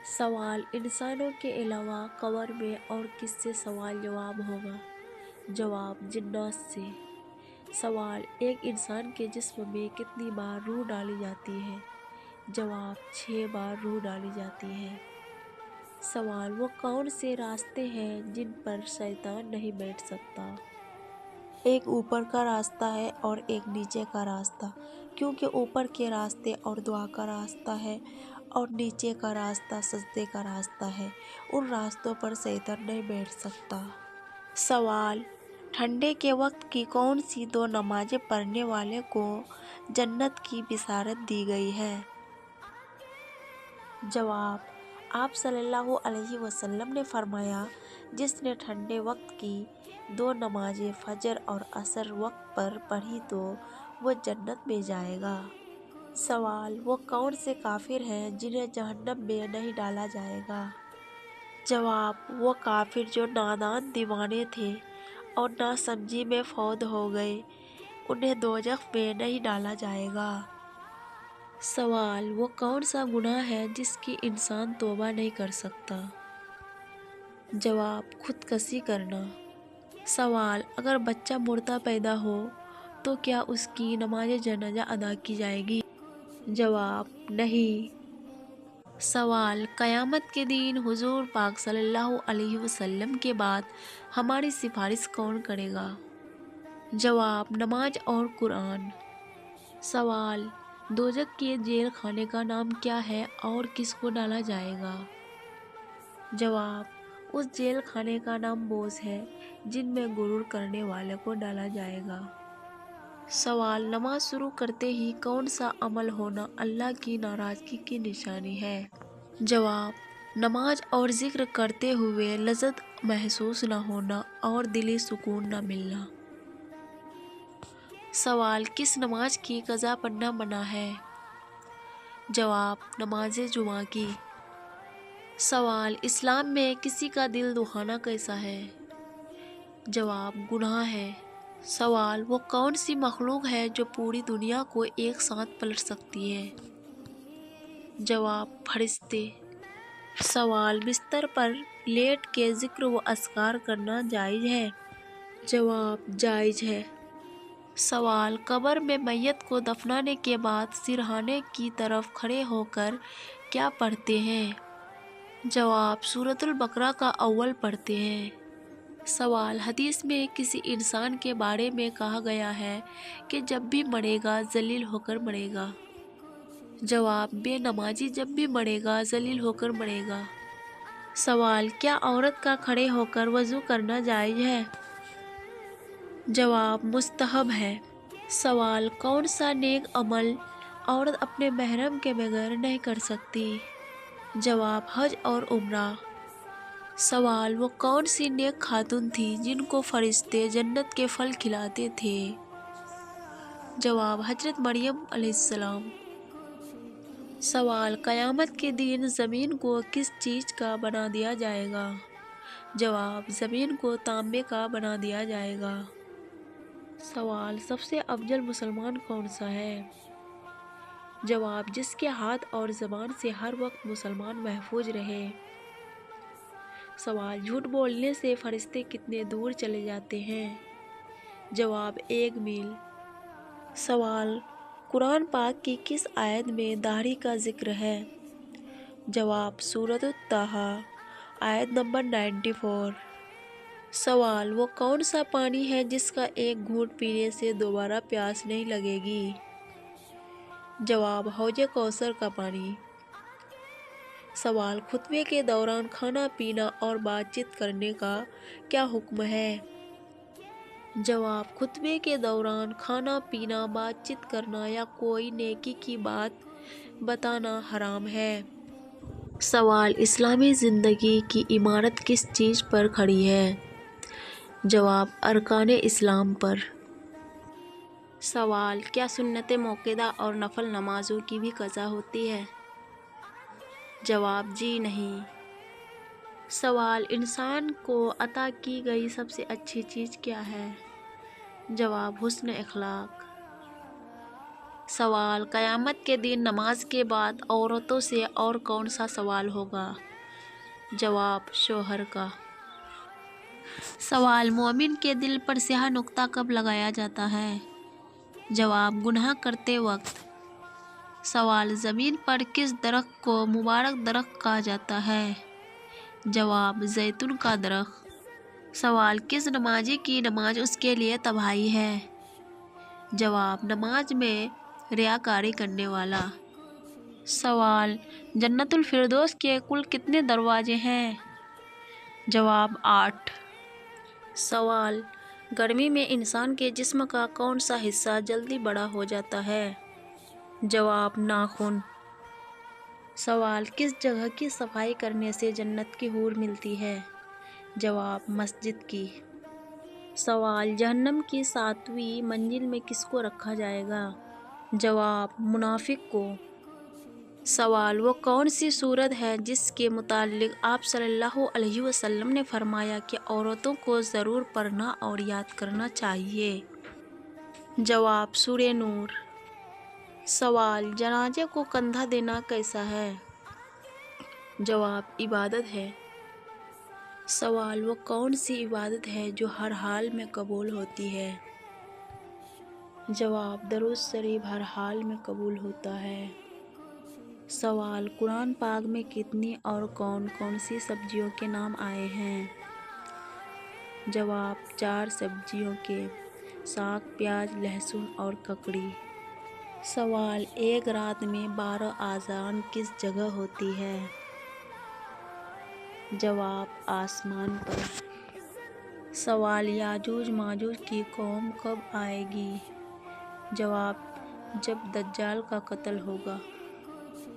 سوال: انسانوں کے علاوہ قبر میں اور کس سے سوال جواب ہوگا؟ جواب: جنات سے۔ سوال: ایک انسان کے جسم میں کتنی بار روح ڈالی جاتی ہے؟ جواب: 6 بار روح ڈالی جاتی ہے۔ سوال: وہ کون سے راستے ہیں جن پر شیطان نہیں بیٹھ سکتا؟ ایک اوپر کا راستہ ہے اور ایک نیچے کا راستہ، کیونکہ اوپر کے راستے اور دعا کا راستہ ہے اور نیچے کا راستہ سجدے کا راستہ ہے، ان راستوں پر شیطان نہیں بیٹھ سکتا۔ سوال: ٹھنڈے کے وقت کی کون سی 2 نمازیں پڑھنے والے کو جنت کی بشارت دی گئی ہے؟ جواب: آپ صلی اللہ علیہ وسلم نے فرمایا، جس نے ٹھنڈے وقت کی 2 نمازیں فجر اور عصر وقت پر پڑھی تو وہ جنت میں جائے گا۔ سوال: وہ کون سے کافر ہیں جنہیں جہنم میں نہیں ڈالا جائے گا؟ جواب: وہ کافر جو نادان دیوانے تھے اور ناسمجھی میں فوت ہو گئے، انہیں دوزخ میں نہیں ڈالا جائے گا۔ سوال: وہ کون سا گناہ ہے جس کی انسان توبہ نہیں کر سکتا؟ جواب: خودکشی کرنا۔ سوال: اگر بچہ مردہ پیدا ہو تو کیا اس کی نماز جنازہ ادا کی جائے گی؟ جواب: نہیں۔ سوال: قیامت کے دن حضور پاک صلی اللہ علیہ وسلم کے بعد ہماری سفارش کون کرے گا؟ جواب: نماز اور قرآن۔ سوال: دوزخ کے جیل خانے کا نام کیا ہے اور کس کو ڈالا جائے گا؟ جواب: اس جیل خانے کا نام بوس ہے جن میں غرور کرنے والے کو ڈالا جائے گا۔ سوال: نماز شروع کرتے ہی کون سا عمل ہونا اللہ کی ناراضگی کی نشانی ہے؟ جواب: نماز اور ذکر کرتے ہوئے لذت محسوس نہ ہونا اور دلی سکون نہ ملنا۔ سوال: کس نماز کی قضا پڑھنا منع ہے؟ جواب: نماز جمعہ کی۔ سوال: اسلام میں کسی کا دل دکھانا کیسا ہے؟ جواب: گناہ ہے۔ سوال: وہ کون سی مخلوق ہے جو پوری دنیا کو ایک ساتھ پلٹ سکتی ہے؟ جواب: فرشتے۔ سوال: بستر پر لیٹ کے ذکر و اذکار کرنا جائز ہے؟ جواب: جائز ہے۔ سوال: قبر میں میت کو دفنانے کے بعد سرہانے کی طرف کھڑے ہو کر کیا پڑھتے ہیں؟ جواب: سورۃ البقرہ کا اول پڑھتے ہیں۔ سوال: حدیث میں کسی انسان کے بارے میں کہا گیا ہے کہ جب بھی مرے گا ذلیل ہو کر مرے گا؟ جواب: بے نمازی جب بھی مرے گا ذلیل ہو کر مرے گا۔ سوال: کیا عورت کا کھڑے ہو کر وضو کرنا جائز ہے؟ جواب: مستحب ہے۔ سوال: کون سا نیک عمل عورت اپنے محرم کے بغیر نہیں کر سکتی؟ جواب: حج اور عمرہ۔ سوال: وہ کون سی نیک خاتون تھی جن کو فرشتے جنت کے پھل کھلاتے تھے؟ جواب: حضرت مریم علیہ السلام۔ سوال: قیامت کے دن زمین کو کس چیز کا بنا دیا جائے گا؟ جواب: زمین کو تانبے کا بنا دیا جائے گا۔ سوال: سب سے افضل مسلمان کون سا ہے؟ جواب: جس کے ہاتھ اور زبان سے ہر وقت مسلمان محفوظ رہے۔ سوال: جھوٹ بولنے سے فرشتے کتنے دور چلے جاتے ہیں؟ جواب: 1 میل۔ سوال: قرآن پاک کی کس آیت میں داڑھی کا ذکر ہے؟ جواب: سورۃ طٰہٰ، آیت نمبر 94۔ سوال: وہ کون سا پانی ہے جس کا ایک گھونٹ پینے سے دوبارہ پیاس نہیں لگے گی؟ جواب: حوض کوثر کا پانی۔ سوال: خطبے کے دوران کھانا پینا اور بات چیت کرنے کا کیا حکم ہے؟ جواب: خطبے کے دوران کھانا پینا، بات چیت کرنا یا کوئی نیکی کی بات بتانا حرام ہے۔ سوال: اسلامی زندگی کی عمارت کس چیز پر کھڑی ہے؟ جواب: ارکان اسلام پر۔ سوال: کیا سنت موقدہ اور نفل نمازوں کی بھی قضا ہوتی ہے؟ جواب: جی نہیں۔ سوال: انسان کو عطا کی گئی سب سے اچھی چیز کیا ہے؟ جواب: حسن اخلاق۔ سوال: قیامت کے دن نماز کے بعد عورتوں سے اور کون سا سوال ہوگا؟ جواب: شوہر کا۔ سوال: مومن کے دل پر سیاہ نقطہ کب لگایا جاتا ہے؟ جواب: گناہ کرتے وقت۔ سوال: زمین پر کس درخت کو مبارک درخت کہا جاتا ہے؟ جواب: زیتون کا درخت۔ سوال: کس نمازی کی نماز اس کے لیے تباہی ہے؟ جواب: نماز میں ریاکاری کرنے والا۔ سوال: جنت الفردوس کے کل کتنے دروازے ہیں؟ جواب: 8۔ سوال: گرمی میں انسان کے جسم کا کون سا حصہ جلدی بڑا ہو جاتا ہے؟ جواب: ناخن۔ سوال: کس جگہ کی صفائی کرنے سے جنت کی حور ملتی ہے؟ جواب: مسجد کی۔ سوال: جہنم کی 7ویں منزل میں کس کو رکھا جائے گا؟ جواب: منافق کو۔ سوال: وہ کون سی سورت ہے جس کے متعلق آپ صلی اللہ علیہ وسلم نے فرمایا کہ عورتوں کو ضرور پڑھنا اور یاد کرنا چاہیے؟ جواب: سورہ نور۔ سوال: جنازے کو کندھا دینا کیسا ہے؟ جواب: عبادت ہے۔ سوال: وہ کون سی عبادت ہے جو ہر حال میں قبول ہوتی ہے؟ جواب: درود شریف ہر حال میں قبول ہوتا ہے۔ سوال: قرآن پاک میں کتنی اور کون کون سی سبزیوں کے نام آئے ہیں؟ جواب: 4 سبزیوں کے: ساگ، پیاز، لہسن اور ککڑی۔ سوال: ایک رات میں 12 اذان کس جگہ ہوتی ہے؟ جواب: آسمان پر۔ سوال: یاجوج ماجوج کی قوم کب آئے گی؟ جواب: جب دجال کا قتل ہوگا۔